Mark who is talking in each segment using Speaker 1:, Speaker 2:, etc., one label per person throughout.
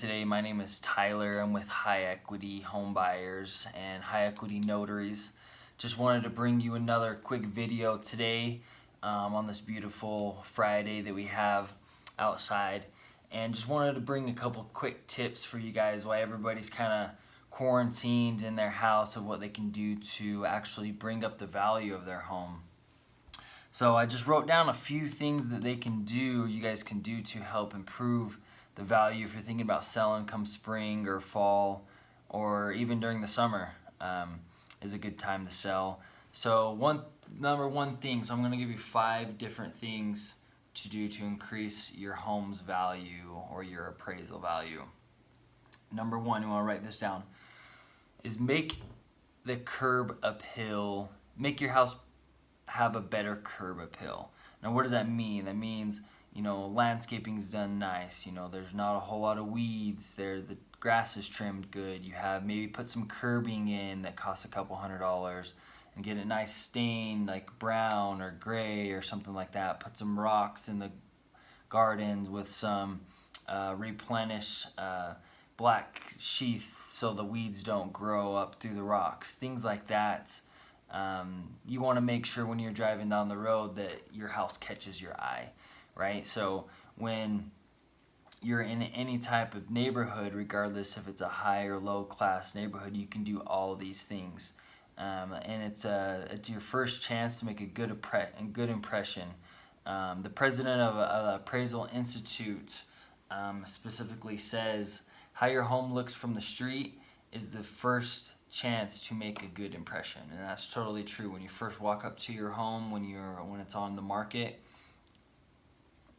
Speaker 1: Today, my name is Tyler. I'm with High Equity Home Buyers and High Equity Notaries. Just wanted to bring you another quick video today on this beautiful Friday that we have outside, and just wanted to bring a couple quick tips for you guys while everybody's kind of quarantined in their house of what they can do to actually bring up the value of their home. So I just wrote down a few things that they can do, you guys can do to help improve the value if you're thinking about selling come spring or fall, or even during the summer is a good time to sell. So number one thing, so I'm going to give you 5 different things to do to increase your home's value or your appraisal value. Number 1, you want to write this down, is make the curb appeal, make your house have a better curb appeal. Now what does that mean? That means, landscaping's done nice, there's not a whole lot of weeds there, the grass is trimmed good, you have maybe put some curbing in that costs a couple $100 and get a nice stain like brown or gray or something like that. Put some rocks in the gardens with some replenish black sheath so the weeds don't grow up through the rocks, things like that. You want to make sure when you're driving down the road that your house catches your eye, right? So when you're in any type of neighborhood, regardless if it's a high or low class neighborhood, you can do all of these things. And it's your first chance to make a good impression. The president of Appraisal Institute specifically says how your home looks from the street is the first chance to make a good impression, and that's totally true. When you first walk up to your home, when it's on the market,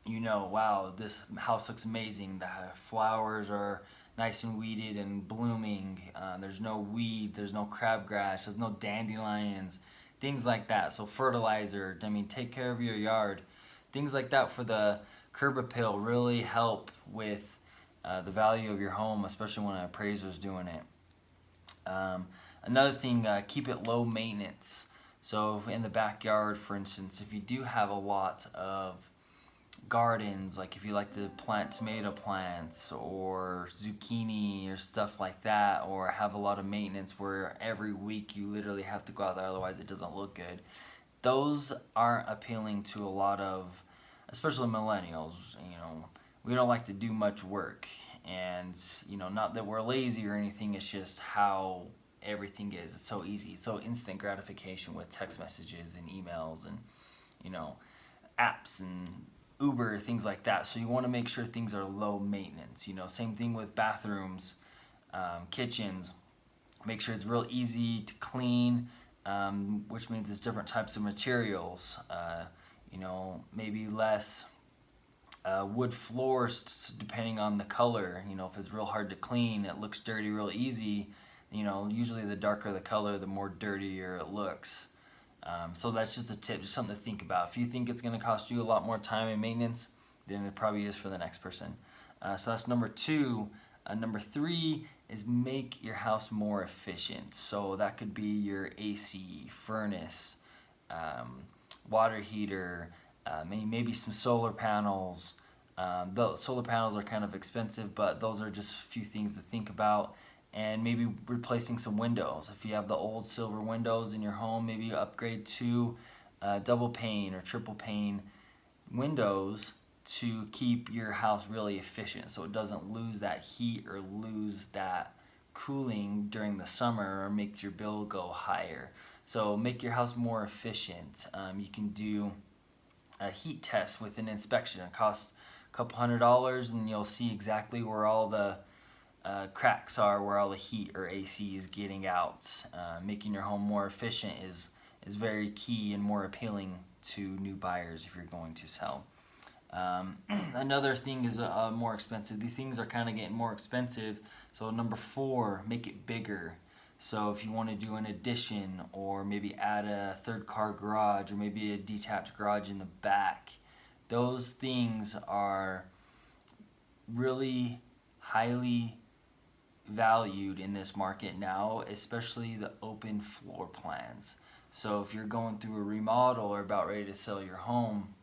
Speaker 1: wow, this house looks amazing. The flowers are nice and weeded and blooming. There's no weed, there's no crabgrass, there's no dandelions, things like that. So fertilizer, take care of your yard. Things like that for the curb appeal really help with the value of your home, especially when an appraiser's doing it. Another thing, keep it low maintenance. So in the backyard, for instance, if you do have a lot of gardens, like if you like to plant tomato plants or zucchini or stuff like that, or have a lot of maintenance where every week you literally have to go out there, otherwise it doesn't look good, those aren't appealing to a lot of, especially millennials. We don't like to do much work, and not that we're lazy or anything, it's just how everything is. It's so easy, it's so instant gratification with text messages and emails and apps and Uber, things like that. So you want to make sure things are low maintenance. Same thing with bathrooms, kitchens. Make sure it's real easy to clean, which means it's different types of materials. Maybe less wood floors depending on the color. If it's real hard to clean, it looks dirty real easy, usually the darker the color, the more dirtier it looks. So that's just a tip, just something to think about. If you think it's going to cost you a lot more time and maintenance, then it probably is for the next person. So that's number 2. Number 3 is make your house more efficient. So that could be your AC, furnace, water heater, maybe some solar panels. The solar panels are kind of expensive, but those are just a few things to think about. And maybe replacing some windows. If you have the old silver windows in your home, maybe upgrade to double pane or triple pane windows to keep your house really efficient, so it doesn't lose that heat or lose that cooling during the summer or makes your bill go higher. So make your house more efficient. You can do a heat test with an inspection. It costs a couple $100, and you'll see exactly where all the cracks are, where all the heat or AC is getting out. Making your home more efficient is very key and more appealing to new buyers if you're going to sell. Another thing is more expensive. These things are kind of getting more expensive. So number 4, make it bigger. So if you want to do an addition, or maybe add a 3rd car garage, or maybe a detached garage in the back, those things are really highly valued in this market now, especially the open floor plans. So if you're going through a remodel or about ready to sell your home,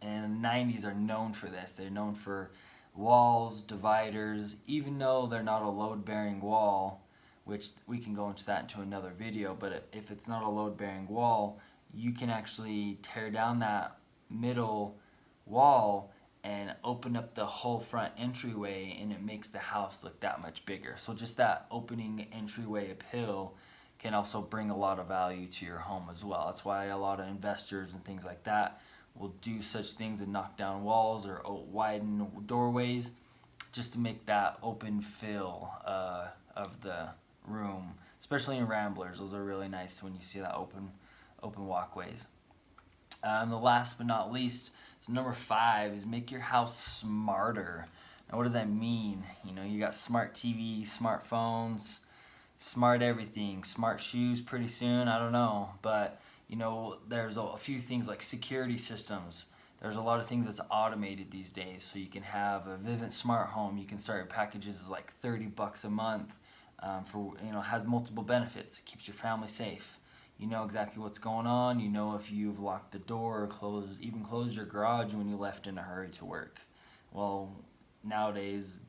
Speaker 1: and the 90s are known for this, they're known for walls, dividers, even though they're not a load-bearing wall, which we can go into that into another video, but if it's not a load-bearing wall, you can actually tear down that middle wall and open up the whole front entryway, and it makes the house look that much bigger. So just that opening entryway uphill can also bring a lot of value to your home as well. That's why a lot of investors and things like that will do such things and knock down walls or widen doorways just to make that open feel of the room, especially in ramblers. Those are really nice when you see that open walkways. The last but not least, so number 5 is make your house smarter. Now, what does that mean? You know, you got smart TV, smartphones, smart everything, smart shoes pretty soon, I don't know. But, you know, there's a few things like security systems. There's a lot of things that's automated these days. So you can have a Vivint Smart Home. You can start your packages like $30 a month for, you know, has multiple benefits. It keeps your family safe. You know exactly what's going on. You know if you've locked the door or even closed your garage when you left in a hurry to work. Well, nowadays,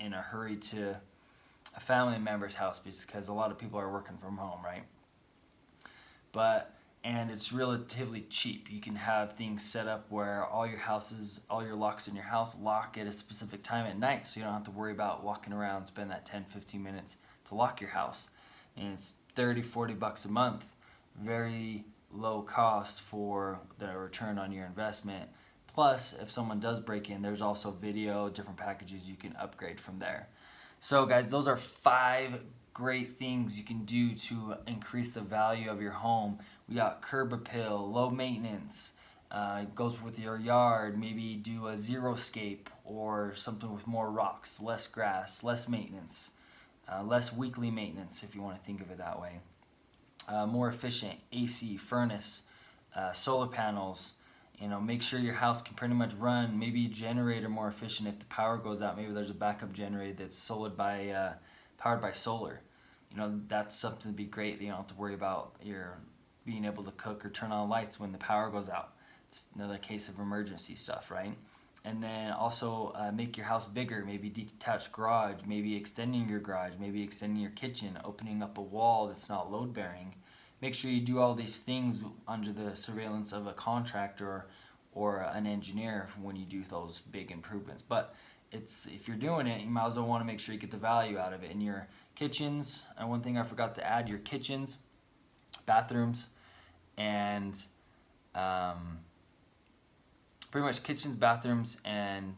Speaker 1: in a hurry to a family member's house because a lot of people are working from home, right? And it's relatively cheap. You can have things set up where all your locks in your house lock at a specific time at night, so you don't have to worry about walking around, spend that 10-15 minutes to lock your house. And it's $30-$40 a month, very low cost for the return on your investment. Plus, if someone does break in, there's also video, different packages you can upgrade from there. So guys, those are 5 great things you can do to increase the value of your home. We got curb appeal, low maintenance, it goes with your yard, maybe do a zero-scape or something with more rocks, less grass, less maintenance. Less weekly maintenance, if you want to think of it that way. More efficient AC, furnace, solar panels. You know, make sure your house can pretty much run. Maybe a generator more efficient if the power goes out. Maybe there's a backup generator that's powered by solar. You know, that's something to be great. You don't have to worry about your being able to cook or turn on lights when the power goes out. It's another case of emergency stuff, right? And then also make your house bigger, maybe detached garage, maybe extending your garage, maybe extending your kitchen, opening up a wall that's not load bearing. Make sure you do all these things under the surveillance of a contractor or an engineer when you do those big improvements. But if you're doing it, you might as well want to make sure you get the value out of it. In your kitchens, and one thing I forgot to add, your kitchens, bathrooms, and pretty much kitchens, bathrooms, and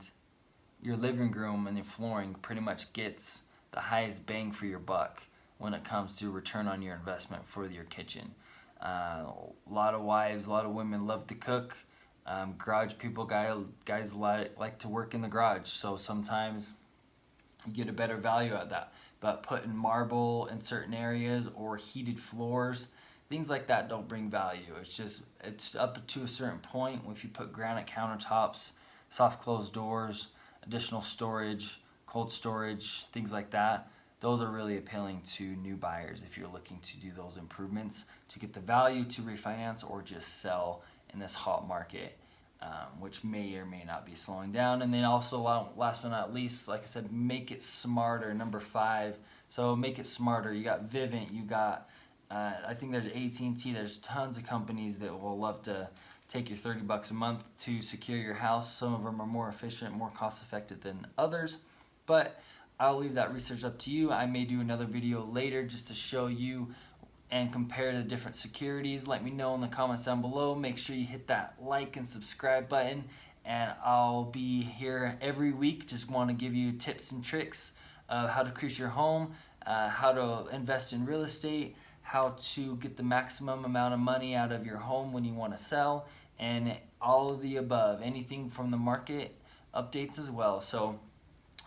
Speaker 1: your living room and your flooring pretty much gets the highest bang for your buck when it comes to return on your investment for your kitchen. A lot of wives, a lot of women love to cook. Garage people, guys like to work in the garage, so sometimes you get a better value out of that. But putting marble in certain areas or heated floors, things like that don't bring value. It's up to a certain point. If you put granite countertops, soft closed doors, additional storage, cold storage, things like that, those are really appealing to new buyers if you're looking to do those improvements to get the value to refinance or just sell in this hot market, which may or may not be slowing down. And then also, last but not least, like I said, make it smarter, number 5. So make it smarter. You got Vivint, you got I think there's AT&T, there's tons of companies that will love to take your $30 a month to secure your house. Some of them are more efficient, more cost effective than others, but I'll leave that research up to you. I may do another video later just to show you and compare the different securities. Let me know in the comments down below. Make sure you hit that like and subscribe button, and I'll be here every week. Just want to give you tips and tricks of how to increase your home, how to invest in real estate, how to get the maximum amount of money out of your home when you want to sell, and all of the above, anything from the market updates as well. So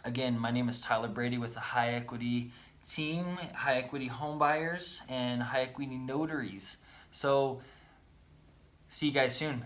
Speaker 1: again, my name is Tyler Brady with the High Equity team, High Equity Home Buyers and High Equity Notaries. So see you guys soon.